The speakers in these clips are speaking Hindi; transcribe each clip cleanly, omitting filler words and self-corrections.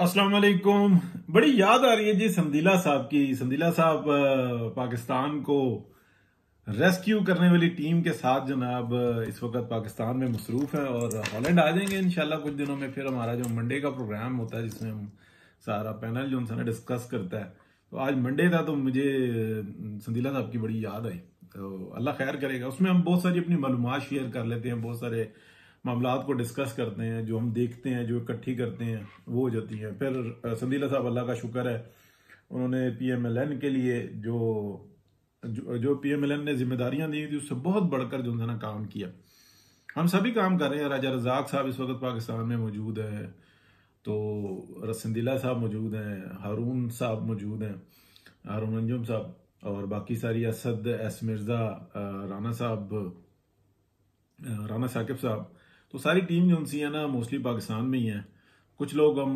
अस्सलाम वालेकुम। बड़ी याद आ रही है जी संदीला साहब की। संदीला साहब पाकिस्तान को रेस्क्यू करने वाली टीम के साथ जनाब इस वक्त पाकिस्तान में मसरूफ है और हॉलैंड आ जाएंगे इंशाल्लाह कुछ दिनों में। फिर हमारा जो मंडे का प्रोग्राम होता है जिसमें हम सारा पैनल जो उनसे डिस्कस करता है, तो आज मंडे था तो मुझे संदीला साहब की बड़ी याद आई। तो अल्लाह खैर करेगा। उसमें हम बहुत सारी अपनी मालूमात शेयर कर लेते हैं, बहुत सारे मामलात को डिस्कस करते हैं, जो हम देखते हैं, जो इकट्ठी करते हैं वो हो जाती हैं। फिर संदीला साहब अल्लाह का शुक्र है, उन्होंने पीएमएलएन के लिए जो पीएमएलएन ने जिम्मेदारियां दी थी उससे बहुत बढ़कर जो है ना काम किया। हम सभी काम कर रहे हैं। राजा रजाक साहब इस वक्त पाकिस्तान में मौजूद है, तो संदीला साहब मौजूद हैं, हारून साहब मौजूद हैं, हारून अंजुम साहब, और बाकी सारी असद, एस मिर्जा, राना साहब, राना साकिब साहब, तो सारी टीम जो उनसी है ना मोस्टली पाकिस्तान में ही है। कुछ लोग हम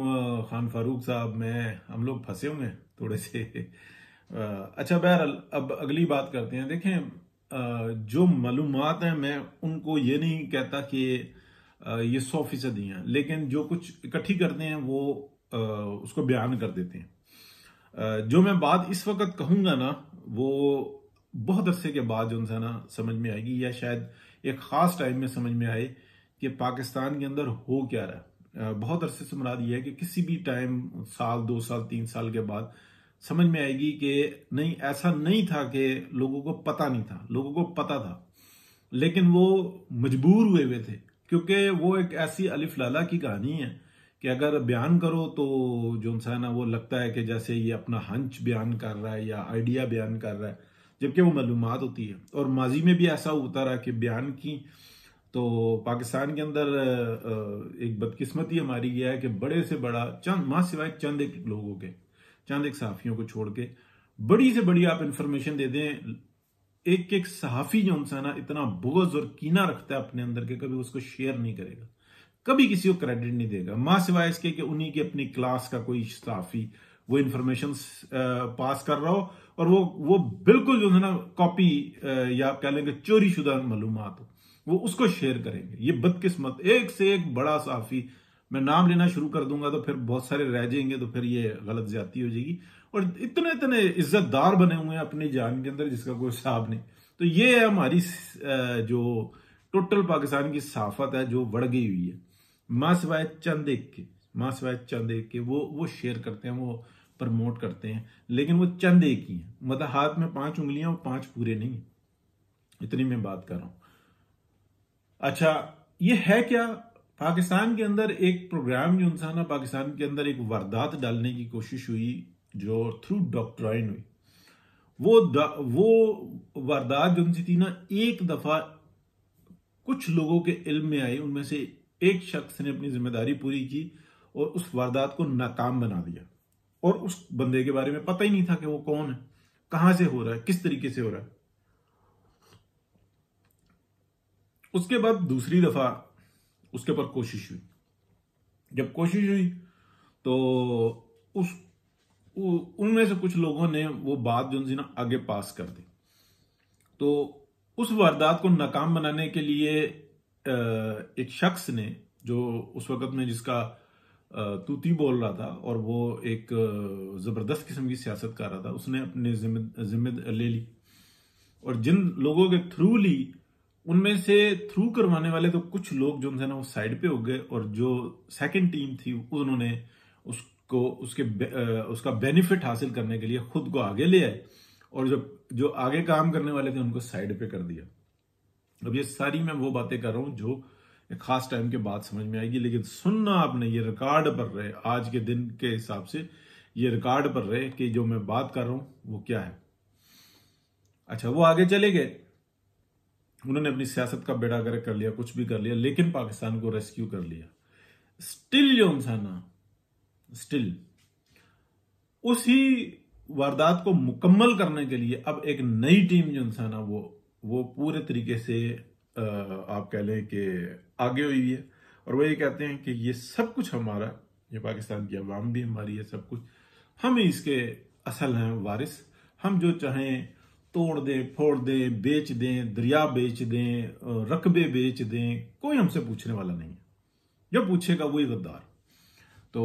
खान फारूक साहब, मैं, हम लोग फंसे हुए हैं थोड़े से। अच्छा बहरहाल अब अगली बात करते हैं। देखें जो मालूमात हैं मैं उनको ये नहीं कहता कि ये 100% ही हैं, लेकिन जो कुछ इकट्ठी करते हैं वो उसको बयान कर देते हैं। जो मैं बात इस वक्त कहूंगा ना वो बहुत अरसे के बाद जो है ना समझ में आएगी, या शायद एक खास टाइम में समझ में आए कि पाकिस्तान के अंदर हो क्या रहा है। बहुत अरसे से मुराद ये है कि किसी भी टाइम, साल, 2 साल, 3 साल के बाद समझ में आएगी कि नहीं, ऐसा नहीं था कि लोगों को पता नहीं था, लोगों को पता था लेकिन वो मजबूर हुए थे, क्योंकि वो एक ऐसी अलिफ लाला की कहानी है कि अगर बयान करो तो जो इंसान है वो लगता है कि जैसे ये अपना हंच बयान कर रहा है या आइडिया बयान कर रहा है, जबकि वो मालूमात होती है। और माजी में भी ऐसा होता रहा कि बयान की। तो पाकिस्तान के अंदर एक बदकिस्मती हमारी यह है कि बड़े से बड़ा चंद, मां सिवाय चंद एक लोगों के, चंद एक सहाफियों को छोड़ के बड़ी से बड़ी आप इंफॉर्मेशन दे दें, एक एक सहाफी जो उनसे ना इतना बुग़्ज़ और कीना रखता है अपने अंदर के, कभी उसको शेयर नहीं करेगा, कभी किसी को क्रेडिट नहीं देगा, मां सिवाय इसके कि उन्हीं की अपनी क्लास का कोई सहाफी वो इंफॉर्मेशन पास कर रहा हो और वो बिल्कुल जो है ना कॉपी या आप कह लेंगे चोरी शुदा मालूमात हो, वो उसको शेयर करेंगे। ये बदकिस्मत, एक से एक बड़ा सहाफी, मैं नाम लेना शुरू कर दूंगा तो फिर बहुत सारे रह जाएंगे, तो फिर ये गलत ज्यादती हो जाएगी। और इतने इतने इज्जतदार बने हुए हैं अपनी जान के अंदर जिसका कोई हिसाब नहीं। तो ये है हमारी जो टोटल पाकिस्तान की सहाफत है जो बढ़ गई हुई है। मां सिवाय चंद एक के, मां सिवाय चंद एक के वो शेयर करते हैं, वो प्रमोट करते हैं, लेकिन वो चंद एक ही है। मतलब हाथ में 5 उंगलियां और 5 पूरे नहीं, इतनी मैं बात कर रहा हूं। अच्छा, ये है क्या? पाकिस्तान के अंदर एक प्रोग्राम जो इंसान, पाकिस्तान के अंदर एक वारदात डालने की कोशिश हुई जो थ्रू डॉक्ट्राइन हुई। वो वारदात जो थी ना, एक दफा कुछ लोगों के इल्म में आई, उनमें से एक शख्स ने अपनी जिम्मेदारी पूरी की और उस वारदात को नाकाम बना दिया। और उस बंदे के बारे में पता ही नहीं था कि वो कौन है, कहां से हो रहा है, किस तरीके से हो रहा है। उसके बाद दूसरी दफा उसके ऊपर कोशिश हुई। जब कोशिश हुई तो उस उनमें से कुछ लोगों ने वो बात जो थी ना आगे पास कर दी। तो उस वारदात को नाकाम बनाने के लिए एक शख्स ने, जो उस वक्त में जिसका तूती बोल रहा था और वो एक जबरदस्त किस्म की सियासत कर रहा था, उसने अपने जिम्मे ले ली। और जिन लोगों के थ्रू ली उनमें से थ्रू करवाने वाले तो कुछ लोग जो है ना वो साइड पे हो गए, और जो सेकंड टीम थी उन्होंने उसका बेनिफिट हासिल करने के लिए खुद को आगे ले आए, और जो आगे काम करने वाले थे उनको साइड पे कर दिया। अब ये सारी मैं वो बातें कर रहा हूं जो एक खास टाइम के बाद समझ में आएगी, लेकिन सुनना आपने, ये रिकॉर्ड पर रहे, आज के दिन के हिसाब से ये रिकॉर्ड पर रहे कि जो मैं बात कर रहा हूं वो क्या है। अच्छा, वो आगे चले गए, उन्होंने अपनी सियासत का बेड़ा गर्क कर लिया, कुछ भी कर लिया, लेकिन पाकिस्तान को रेस्क्यू कर लिया। स्टिल जो इंसान, स्टिल उसी वारदात को मुकम्मल करने के लिए अब एक नई टीम जो इंसान वो पूरे तरीके से आप कह लें कि आगे हुई है। और वो ये कहते हैं कि ये सब कुछ हमारा, ये पाकिस्तान की अवाम भी हमारी है, सब कुछ हम ही इसके असल हैं वारिस। हम जो चाहें तोड़ दें, फोड़ दें, बेच दें, दरिया बेच दें, रकबे बेच दें, कोई हमसे पूछने वाला नहीं है। जो पूछेगा वही गद्दार। तो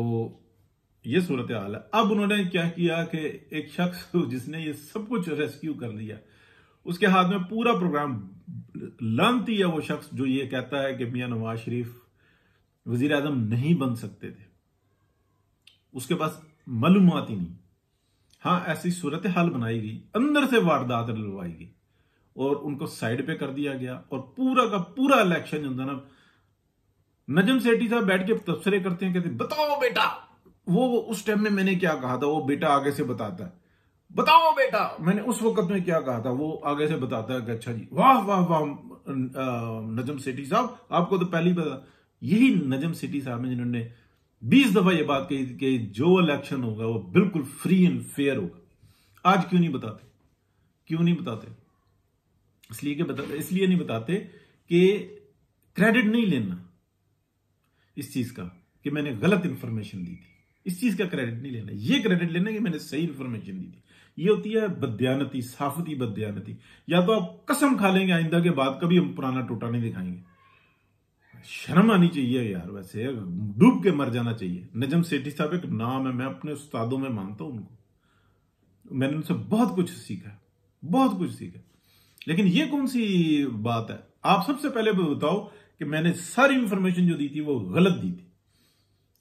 ये सूरत हाल है। अब उन्होंने क्या किया कि एक शख्स जिसने ये सब कुछ रेस्क्यू कर लिया, उसके हाथ में पूरा प्रोग्राम, लानती है वो शख्स जो ये कहता है कि मियां नवाज शरीफ वजीर आजम नहीं बन सकते थे, उसके पास मालूमात ही नहीं। हाँ, ऐसी सूरत हाल बनाई गई, अंदर से वारदात डलवाई गई और उनको साइड पे कर दिया गया। और पूरा का पूरा इलेक्शन जो ना, नजम सेठी साहब बैठ के तबसरे करते हैं, कहते बताओ बेटा, वो उस टाइम में मैंने क्या कहा था, वो बेटा आगे से बताता है, बताओ बेटा मैंने उस वक्त में क्या कहा था, वो आगे से बताता है कि अच्छा जी, वाह वाह वाह नजम सेठी साहब, आपको तो पहले ही पता। यही नजम सेठी साहब हैं जिन्होंने 20 दफा ये बात कही कि जो इलेक्शन होगा वो बिल्कुल फ्री एंड फेयर होगा। आज क्यों नहीं बताते? क्यों नहीं बताते? इसलिए नहीं बताते कि क्रेडिट नहीं लेना इस चीज का कि मैंने गलत इंफॉर्मेशन दी थी, इस चीज का क्रेडिट नहीं लेना। ये क्रेडिट लेना कि मैंने सही इंफॉर्मेशन दी थी। ये होती है बदयानती, साफती बदयानती। या तो आप कसम खा लेंगे आइंदा के बाद कभी हम पुराना टोटा नहीं दिखाएंगे। शर्म आनी चाहिए यार, वैसे डूब के मर जाना चाहिए। नजम सेठी साहब एक नाम है, मैं अपने उस्तादों में मानता हूं उनको, मैंने उनसे बहुत कुछ सीखा, बहुत कुछ सीखा। लेकिन ये कौन सी बात है? आप सबसे पहले बताओ कि मैंने सारी इंफॉर्मेशन जो दी थी वो गलत दी थी,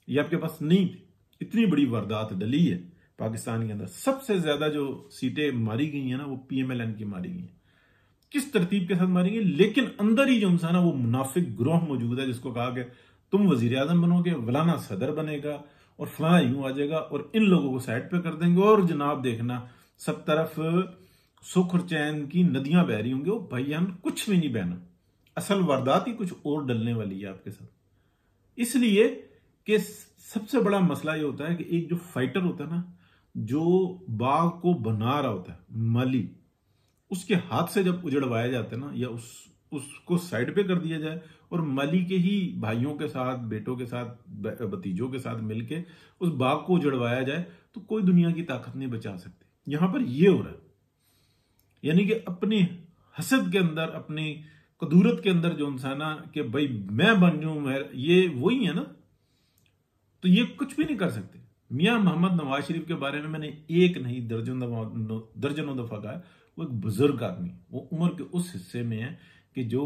ये आपके पास नहीं थी। इतनी बड़ी वारदात डली है पाकिस्तान के अंदर। सबसे ज्यादा जो सीटें मारी गई हैं ना, वो PMLN की मारी गई हैं। किस तरतीब के साथ मारी गई, लेकिन अंदर ही जो इंसान है वो मुनाफिक ग्रोह मौजूद है जिसको कहा कि तुम वजीर आजम बनोगे, फलाना सदर बनेगा और फलाना यूं आ जाएगा और इन लोगों को साइड पे कर देंगे और जनाब देखना सब तरफ सुख और चैन की नदियां बह रही होंगी। वो भाईजान कुछ भी नहीं बहना, असल वारदात ही कुछ और डलने वाली है आपके साथ। इसलिए कि सबसे बड़ा मसला ये होता है कि एक जो फाइटर होता है ना, जो बाग को बना रहा होता है, माली, उसके हाथ से जब उजड़वाया जाता है ना, या उसको साइड पे कर दिया जाए और माली के ही भाइयों के साथ, बेटों के साथ, भतीजों के साथ मिलके उस बाग को उजड़वाया जाए, तो कोई दुनिया की ताकत नहीं बचा सकती। यहां पर यह हो रहा है, यानी कि अपनी हसद के अंदर, अपनी कदूरत के अंदर जो इंसान कि भाई मैं बन जाऊं, ये वही है ना, तो ये कुछ भी नहीं कर सकते। मियां मोहम्मद नवाज शरीफ के बारे में मैंने एक नहीं दर्जनों दफा कहा, वो एक बुजुर्ग आदमी, वो उम्र के उस हिस्से में है कि जो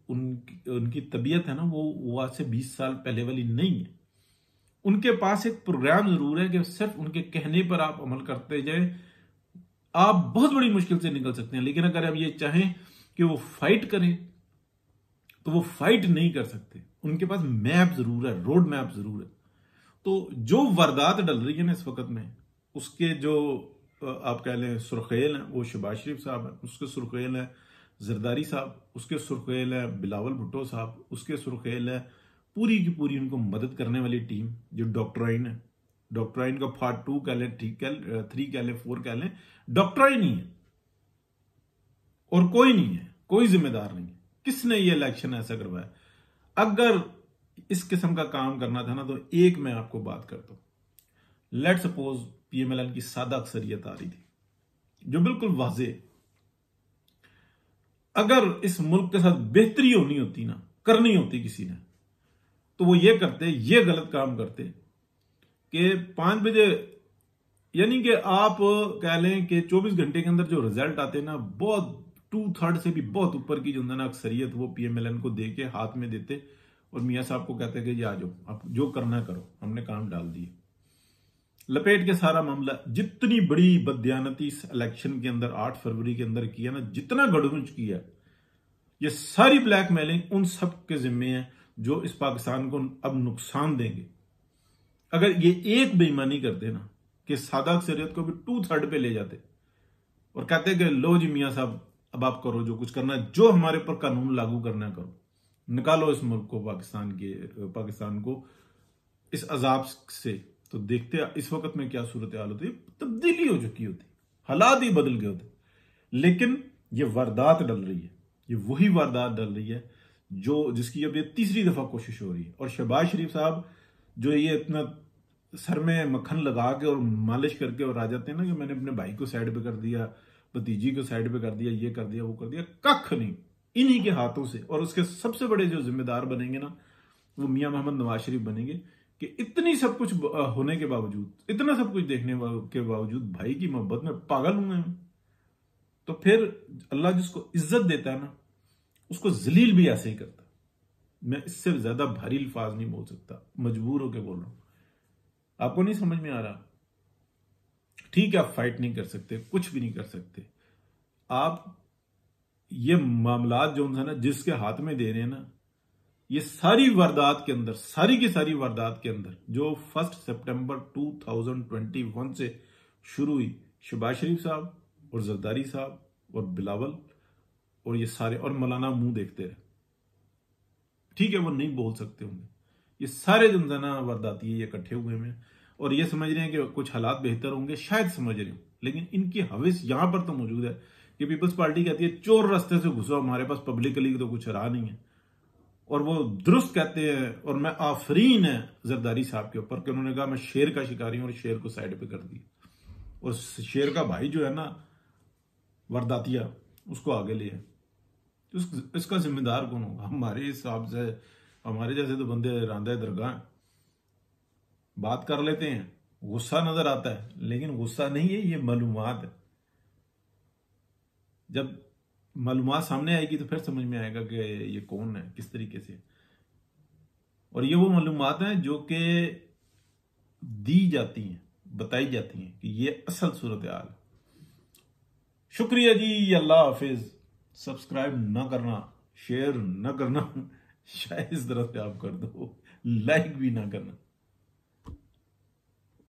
उनकी तबीयत है ना, वो आज से 20 साल पहले वाली नहीं है। उनके पास एक प्रोग्राम जरूर है कि सिर्फ उनके कहने पर आप अमल करते जाए, आप बहुत बड़ी मुश्किल से निकल सकते हैं। लेकिन अगर आप ये चाहें कि वो फाइट करें तो वो फाइट नहीं कर सकते। उनके पास मैप जरूर है, रोड मैप जरूर है। तो जो वारदात डल रही है ना इस वक्त में, उसके जो आप कह लें सुर्खेल हैं, वो शहबाज शरीफ साहब है, उसके सुर्खेल है जरदारी साहब, उसके सुर्खेल है बिलावल भुट्टो साहब, उसके सुर्खेल है पूरी की पूरी उनको मदद करने वाली टीम जो डॉक्टराइन है। डॉक्टराइन का पार्ट 2 कह लें, 3 कह लें, 4 कह लें, डॉक्टराइन ही है और कोई नहीं है, कोई जिम्मेदार नहीं है। किसने ये इलेक्शन ऐसा करवाया? अगर इस किस्म का काम करना था ना, तो एक मैं आपको बात करता हूं। लेट सपोज PMLN की सादा अक्सरियत आ रही थी जो बिल्कुल वाजे, अगर इस मुल्क के साथ बेहतरी होनी होती ना, करनी होती किसी ने, तो वो ये करते, ये गलत काम करते कि 5 बजे, यानी कि आप कह लें कि 24 घंटे के अंदर जो रिजल्ट आते ना, बहुत 2/3 से भी बहुत ऊपर की जो ना अक्सरियत वो PMLN को दे के हाथ में देते और मियां साहब को कहते कि ये आ जाओ, आप जो करना करो, हमने काम डाल दिए। लपेट के सारा मामला, जितनी बड़ी बदयानती इस इलेक्शन के अंदर 8 फरवरी के अंदर किया ना, जितना गड़बड़ किया, ये सारी ब्लैकमेलिंग उन सब के जिम्मे है जो इस पाकिस्तान को अब नुकसान देंगे। अगर ये एक बेईमानी करते ना कि सादा अक्सरियत को भी 2/3 पे ले जाते और कहते कि लो जी मियां साहब, अब आप करो जो कुछ करना है, जो हमारे पर कानून लागू करना है करो, निकालो इस मुल्क को, पाकिस्तान को इस अजाब से, तो देखते इस वक्त में क्या सूरत हाल होती, तब्दीली हो चुकी होती, हालात ही बदल गए होते। लेकिन ये वारदात डल रही है, ये वही वारदात डल रही है जिसकी अब ये तीसरी दफा कोशिश हो रही है। और शहबाज शरीफ साहब जो ये इतना सर में मक्खन लगा के और मालिश करके और आ जाते हैं ना कि मैंने अपने भाई को साइड पे कर दिया, भतीजी को साइड पे कर दिया, ये कर दिया, वो कर दिया, कख नहीं, इन्हीं के हाथों से। और उसके सबसे बड़े जो जिम्मेदार बनेंगे ना, वो मियां मोहम्मद नवाज शरीफ बनेंगे, कि इतनी सब कुछ होने के बावजूद, इतना सब कुछ देखने के बावजूद भाई की मोहब्बत में पागल हूं मैं। तो फिर अल्लाह जिसको इज्जत देता है ना, उसको जलील भी ऐसे ही करता। मैं इससे ज्यादा भारी अल्फाज नहीं बोल सकता, मजबूर होकर बोल रहा हूं। आपको नहीं समझ में आ रहा? ठीक है, आप फाइट नहीं कर सकते, कुछ भी नहीं कर सकते। आप ये मामलात जो है ना, जिसके हाथ में दे रहे हैं ना, ये सारी वारदात के अंदर, सारी की सारी वारदात के अंदर जो 1 सितंबर 2021 से शुरू हुई, शहबाज शरीफ साहब और जरदारी साहब और बिलावल और ये सारे, और मौलाना मुंह देखते रहे। ठीक है, वो नहीं बोल सकते होंगे। ये सारे जनजना वारदाती ये इकट्ठे हुए हैं और ये समझ रहे हैं कि कुछ हालात बेहतर होंगे, शायद समझ रहे हो, लेकिन इनकी हविस यहां पर तो मौजूद है कि पीपल्स पार्टी कहती है चोर रास्ते से घुसो, हमारे पास पब्लिकली तो कुछ रहा नहीं है। और वो दुरुस्त कहते हैं, और मैं आफरीन है जरदारी साहब के ऊपर कि उन्होंने कहा मैं शेर का शिकारी हूं और शेर को साइड पे कर दिया, और शेर का भाई जो है ना वारदातिया, उसको आगे ले आए। इसका जिम्मेदार कौन होगा? हमारे हिसाब से हमारे जैसे तो बंदे रांधे दरगाह बात कर लेते हैं, गुस्सा नजर आता है, लेकिन गुस्सा नहीं है, ये मालूमात है। जब मालूमात सामने आएगी तो फिर समझ में आएगा कि ये कौन है, किस तरीके से। और ये वो मालूमात हैं जो कि दी जाती हैं, बताई जाती हैं कि ये असल सूरत हाल है। शुक्रिया जी, अल्लाह हाफिज। सब्सक्राइब ना करना, शेयर ना करना, शायद इस तरह से आप कर दो, लाइक भी ना करना।